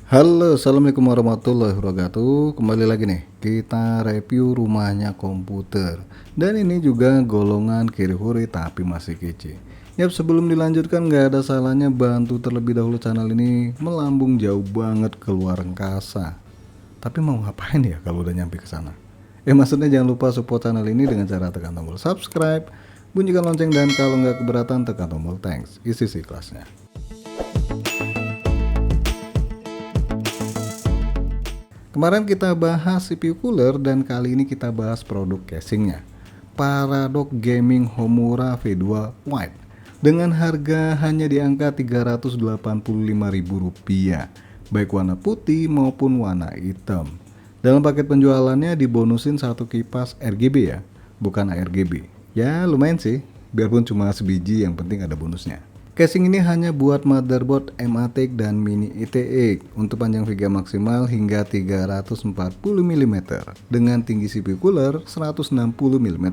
Halo, assalamualaikum warahmatullahi wabarakatuh. Kembali lagi nih, kita review rumahnya komputer. Dan ini juga golongan kiri huri tapi masih kece. Yap, sebelum dilanjutkan nggak ada salahnya bantu terlebih dahulu channel ini melambung jauh banget ke luar angkasa. Tapi mau ngapain ya kalau udah nyampe ke sana? Maksudnya jangan lupa support channel ini dengan cara tekan tombol subscribe, bunyikan lonceng, dan kalau nggak keberatan tekan tombol thanks. Isi kelasnya. Kemarin kita bahas CPU cooler dan kali ini kita bahas produk casingnya. Paradox Gaming Homura V2 White dengan harga hanya di angka Rp385.000, baik warna putih maupun warna hitam. Dalam paket penjualannya dibonusin satu kipas RGB ya, bukan ARGB. Ya lumayan sih, biarpun cuma sebiji yang penting ada bonusnya. Casing ini hanya buat motherboard MATIK dan Mini ITX untuk panjang VGA maksimal hingga 340 mm dengan tinggi CPU cooler 160 mm.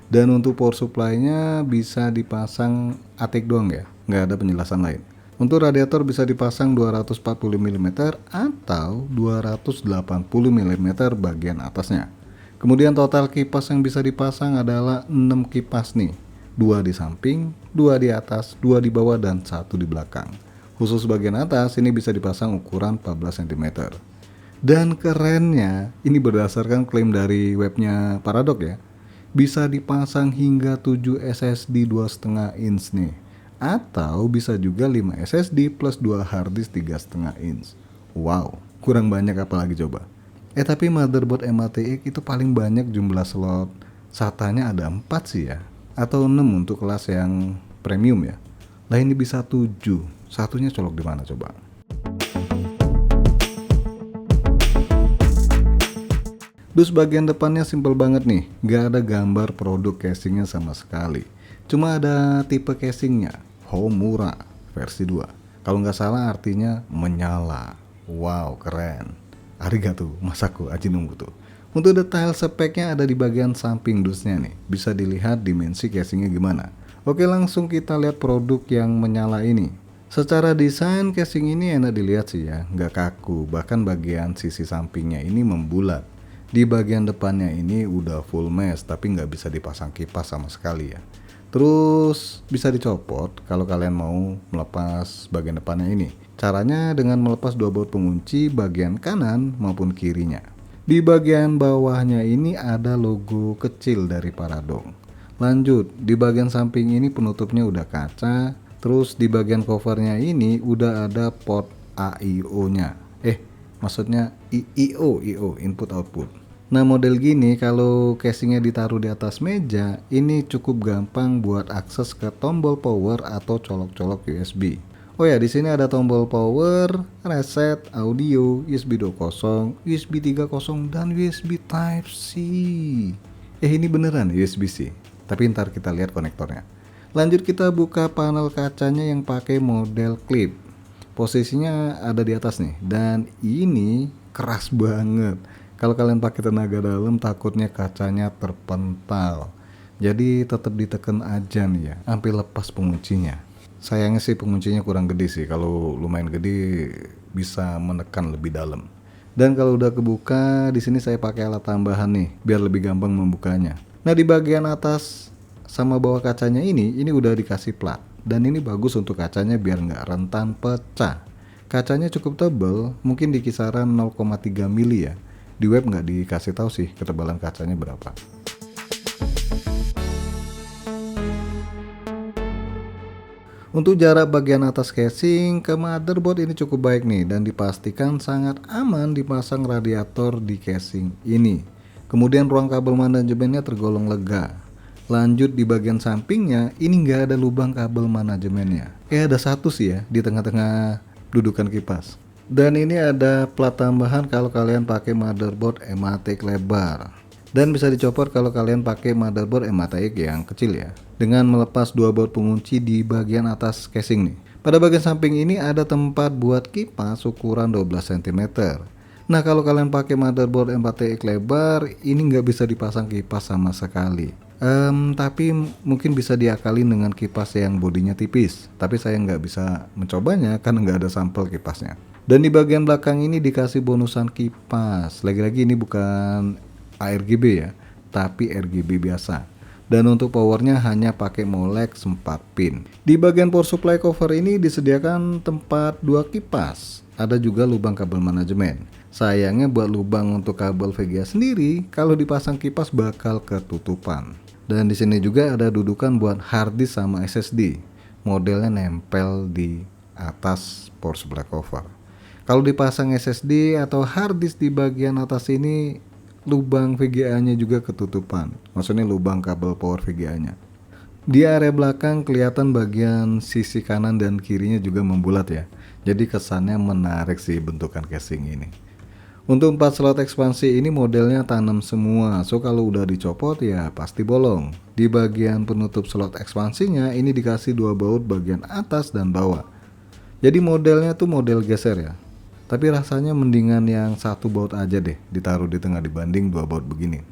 Dan untuk power supply-nya bisa dipasang ATIK doang ya, nggak ada penjelasan lain. Untuk radiator bisa dipasang 240 mm atau 280 mm bagian atasnya. Kemudian total kipas yang bisa dipasang adalah 6 kipas nih. 2 di samping, 2 di atas, 2 di bawah, dan 1 di belakang. Khusus bagian atas ini bisa dipasang ukuran 14 cm. Dan kerennya, ini berdasarkan klaim dari webnya Paradox ya, bisa dipasang hingga 7 SSD 2,5 inch nih. Atau bisa juga 5 SSD plus 2 harddisk 3,5 inch. Wow, kurang banyak apalagi coba. Tapi motherboard MATX itu paling banyak jumlah slot SATA-nya ada 4 sih ya, atau 6 untuk kelas yang premium ya. Lah ini bisa 7, satunya colok di mana coba? Dus bagian depannya simple banget nih, gak ada gambar produk casingnya sama sekali. Cuma ada tipe casingnya, Homura versi 2. Kalau nggak salah artinya menyala. Wow, keren. Arigato, masaku, aji nunggu tuh. Untuk detail speknya ada di bagian samping dusnya nih. Bisa dilihat dimensi casingnya gimana. Oke, langsung kita lihat produk yang menyala ini. Secara desain casing ini enak dilihat sih ya, nggak kaku. Bahkan bagian sisi sampingnya ini membulat. Di bagian depannya ini udah full mesh, tapi nggak bisa dipasang kipas sama sekali ya. Terus bisa dicopot kalau kalian mau melepas bagian depannya ini. Caranya dengan melepas dua baut pengunci bagian kanan maupun kirinya. Di bagian bawahnya ini ada logo kecil dari Paradox. Lanjut, di bagian samping ini penutupnya udah kaca. Terus di bagian covernya ini udah ada port AIO-nya. Maksudnya IO, input output. Nah, model gini kalau casingnya ditaruh di atas meja, ini cukup gampang buat akses ke tombol power atau colok-colok USB. Oh ya, di sini ada tombol power, reset, audio, USB 2.0, USB 3.0, dan USB Type-C. Ini beneran USB-C. Tapi ntar kita lihat konektornya. Lanjut kita buka panel kacanya yang pakai model clip. Posisinya ada di atas nih, dan ini keras banget. Kalau kalian pakai tenaga dalam takutnya kacanya terpental. Jadi tetap ditekan aja nih ya, sampai lepas penguncinya. Sayangnya sih penguncinya kurang gede sih, kalau lumayan gede bisa menekan lebih dalam. Dan kalau udah kebuka, di sini saya pakai alat tambahan nih, biar lebih gampang membukanya. Nah, di bagian atas sama bawah kacanya ini udah dikasih plat. Dan ini bagus untuk kacanya biar nggak rentan pecah. Kacanya cukup tebal, mungkin di kisaran 0,3 mili ya. Di web nggak dikasih tahu sih ketebalan kacanya berapa. Untuk jarak bagian atas casing ke motherboard ini cukup baik nih, dan dipastikan sangat aman dipasang radiator di casing ini. Kemudian ruang kabel manajemennya tergolong lega. Lanjut di bagian sampingnya ini nggak ada lubang kabel manajemennya. Ada satu sih ya di tengah-tengah dudukan kipas. Dan ini ada plat tambahan kalau kalian pakai motherboard MATIK lebar. Dan bisa dicopot kalau kalian pakai motherboard MATIK yang kecil ya. Dengan melepas dua baut pengunci di bagian atas casing nih. Pada bagian samping ini ada tempat buat kipas ukuran 12 cm. Nah, kalau kalian pakai motherboard MATIK lebar, ini nggak bisa dipasang kipas sama sekali. Tapi mungkin bisa diakalin dengan kipas yang bodinya tipis. Tapi saya nggak bisa mencobanya karena nggak ada sampel kipasnya. Dan di bagian belakang ini dikasih bonusan kipas. Lagi-lagi ini bukan ARGB ya, tapi RGB biasa. Dan untuk powernya hanya pakai Molex 4 pin. Di bagian power supply cover ini disediakan tempat 2 kipas. Ada juga lubang kabel manajemen. Sayangnya buat lubang untuk kabel VGA sendiri, kalau dipasang kipas bakal ketutupan. Dan di sini juga ada dudukan buat hard disk sama SSD. Modelnya nempel di atas power supply cover. Kalau dipasang SSD atau hard disk di bagian atas ini, lubang VGA-nya juga ketutupan. Maksudnya lubang kabel power VGA-nya. Di area belakang kelihatan bagian sisi kanan dan kirinya juga membulat ya. Jadi kesannya menarik sih bentukan casing ini. Untuk 4 slot ekspansi ini modelnya tanam semua, so kalau udah dicopot ya pasti bolong. Di bagian penutup slot ekspansinya ini dikasih 2 baut bagian atas dan bawah. Jadi modelnya tuh model geser ya. Tapi rasanya mendingan yang 1 baut aja deh ditaruh di tengah dibanding 2 baut begini.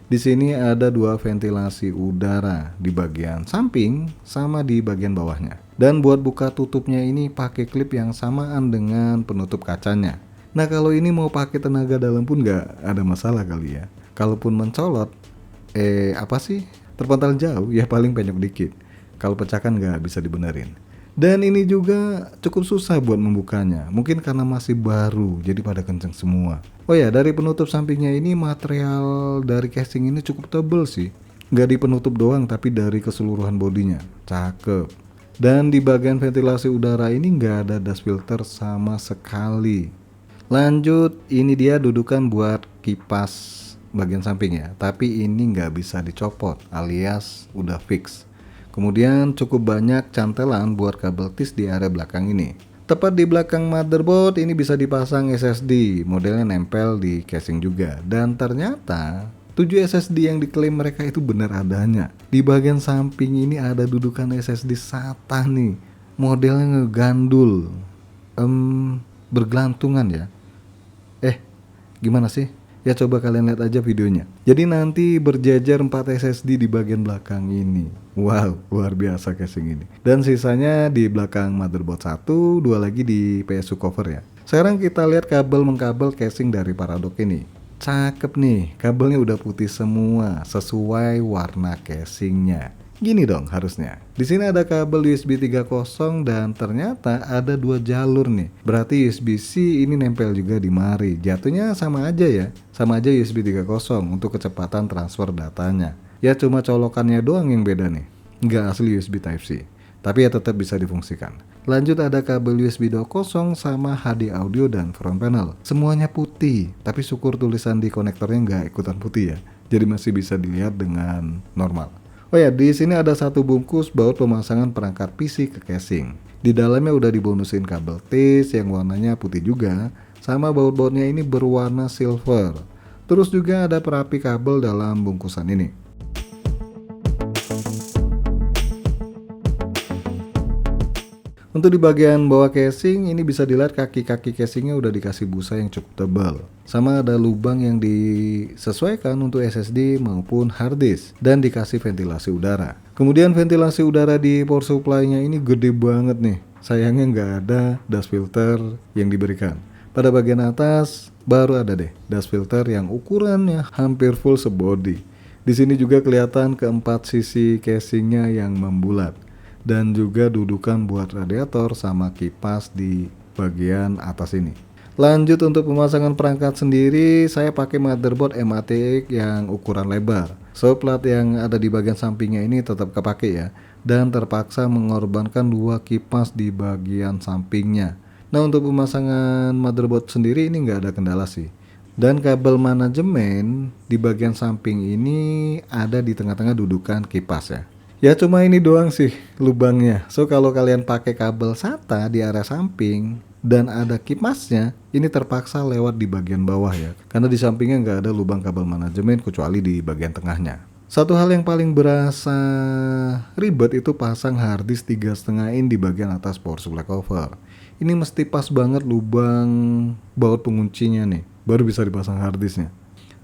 Di sini ada 2 ventilasi udara di bagian samping sama di bagian bawahnya. Dan buat buka tutupnya ini pakai klip yang samaan dengan penutup kacanya. Nah kalau ini mau pakai tenaga dalam pun nggak ada masalah kali ya. Kalaupun mencolot, terpental jauh ya paling penyok dikit. Kalau pecah kan nggak bisa dibenerin. Dan ini juga cukup susah buat membukanya. Mungkin karena masih baru, jadi pada kenceng semua. Oh ya, dari penutup sampingnya ini material dari casing ini cukup tebel sih. Nggak di penutup doang, tapi dari keseluruhan bodinya. Cakep. Dan di bagian ventilasi udara ini nggak ada dust filter sama sekali. Lanjut, ini dia dudukan buat kipas bagian samping ya. Tapi ini nggak bisa dicopot, alias udah fix. Kemudian cukup banyak cantelan buat kabel TIS di area belakang ini. Tepat di belakang motherboard ini bisa dipasang SSD, modelnya nempel di casing juga. Dan ternyata 7 SSD yang diklaim mereka itu benar adanya. Di bagian samping ini ada dudukan SSD SATA nih. Modelnya ngegandul. Bergelantungan ya. Gimana sih? Ya coba kalian lihat aja videonya. Jadi nanti berjajar 4 SSD di bagian belakang ini. Wow, luar biasa casing ini. Dan sisanya di belakang motherboard 1, 2 lagi di PSU cover ya. Sekarang kita lihat kabel mengkabel casing dari Paradox ini. Cakep nih, kabelnya udah putih semua, sesuai warna casingnya. Gini dong harusnya. Di sini ada kabel USB 3.0 dan ternyata ada 2 jalur nih. Berarti USB-C ini nempel juga di mari. Jatuhnya sama aja ya. Sama aja USB 3.0 untuk kecepatan transfer datanya. Ya cuma colokannya doang yang beda nih. Nggak asli USB Type-C. Tapi ya tetap bisa difungsikan. Lanjut ada kabel USB 2.0 sama HD audio dan front panel. Semuanya putih, tapi syukur tulisan di konektornya nggak ikutan putih ya. Jadi masih bisa dilihat dengan normal. Oh ya, di sini ada 1 bungkus baut pemasangan perangkat PC ke casing. Di dalamnya udah dibonusin kabel TIS yang warnanya putih juga, sama baut-bautnya ini berwarna silver. Terus juga ada perapi kabel dalam bungkusan ini. Untuk di bagian bawah casing ini bisa dilihat kaki-kaki casingnya udah dikasih busa yang cukup tebal. Sama ada lubang yang disesuaikan untuk SSD maupun hard disk dan dikasih ventilasi udara. Kemudian ventilasi udara di power supply-nya ini gede banget nih. Sayangnya nggak ada dust filter yang diberikan. Pada bagian atas baru ada deh dust filter yang ukurannya hampir full sebody. Di sini juga kelihatan keempat sisi casingnya yang membulat. Dan juga dudukan buat radiator sama kipas di bagian atas ini. Lanjut untuk pemasangan perangkat sendiri, saya pakai motherboard M.A.T.X yang ukuran lebar. So plat yang ada di bagian sampingnya ini tetap kepake ya. Dan terpaksa mengorbankan 2 kipas di bagian sampingnya. Nah untuk pemasangan motherboard sendiri ini nggak ada kendala sih. Dan kabel manajemen di bagian samping ini ada di tengah-tengah dudukan kipas ya. Ya cuma ini doang sih lubangnya. So kalau kalian pakai kabel SATA di area samping dan ada kipasnya, ini terpaksa lewat di bagian bawah ya. Karena di sampingnya nggak ada lubang kabel manajemen kecuali di bagian tengahnya. Satu hal yang paling berasa ribet itu pasang harddisk 3,5 in di bagian atas power supply cover. Ini mesti pas banget lubang baut penguncinya nih, baru bisa dipasang harddisknya.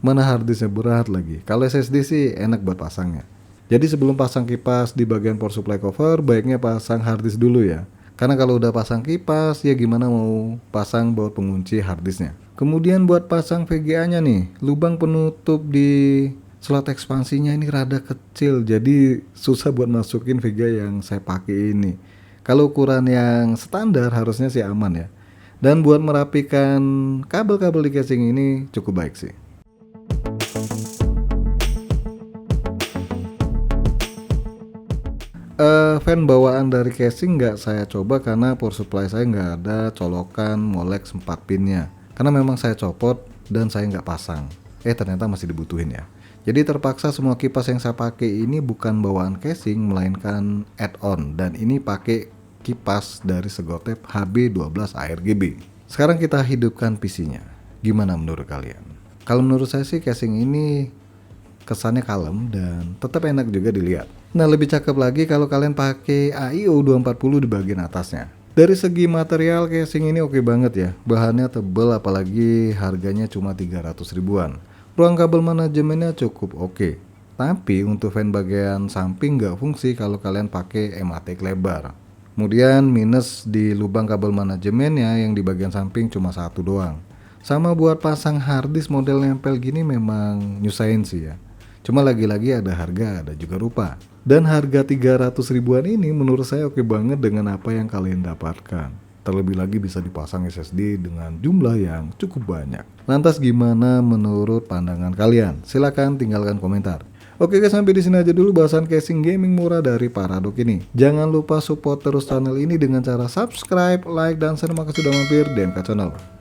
Mana harddisknya berat lagi. Kalau SSD sih enak buat pasangnya. Jadi sebelum pasang kipas di bagian power supply cover, baiknya pasang harddisk dulu ya. Karena kalau udah pasang kipas, ya gimana mau pasang baut pengunci harddisknya. Kemudian buat pasang VGA-nya nih, lubang penutup di slot ekspansinya ini rada kecil, jadi susah buat masukin VGA yang saya pakai ini. Kalau ukuran yang standar harusnya sih aman ya. Dan buat merapikan kabel-kabel di casing ini cukup baik sih. Fan bawaan dari casing nggak saya coba karena power supply saya nggak ada colokan Molex 4 pinnya. Karena memang saya copot dan saya nggak pasang. Ternyata masih dibutuhin ya. Jadi terpaksa semua kipas yang saya pakai ini bukan bawaan casing melainkan add-on, dan ini pakai kipas dari Segotep HB12 ARGB. Sekarang kita hidupkan PC-nya. Gimana menurut kalian? Kalau menurut saya sih casing ini kesannya kalem dan tetap enak juga dilihat. Nah, lebih cakep lagi kalau kalian pakai AIO 240 di bagian atasnya. Dari segi material casing ini oke banget ya. Bahannya tebal apalagi harganya cuma 300 ribuan. Ruang kabel manajemennya cukup oke. Tapi untuk fan bagian samping nggak fungsi kalau kalian pakai MATEK lebar. Kemudian minus di lubang kabel manajemennya yang di bagian samping cuma satu doang. Sama buat pasang harddisk model nempel gini memang nyusahin sih ya. Cuma lagi-lagi ada harga, ada juga rupa. Dan harga 300 ribuan ini menurut saya oke banget dengan apa yang kalian dapatkan. Terlebih lagi bisa dipasang SSD dengan jumlah yang cukup banyak. Lantas gimana menurut pandangan kalian? Silahkan tinggalkan komentar. Oke guys, sampai di sini aja dulu bahasan casing gaming murah dari Paradok ini. Jangan lupa support terus channel ini dengan cara subscribe, like, dan share. Makasih sudah mampir di MK Channel.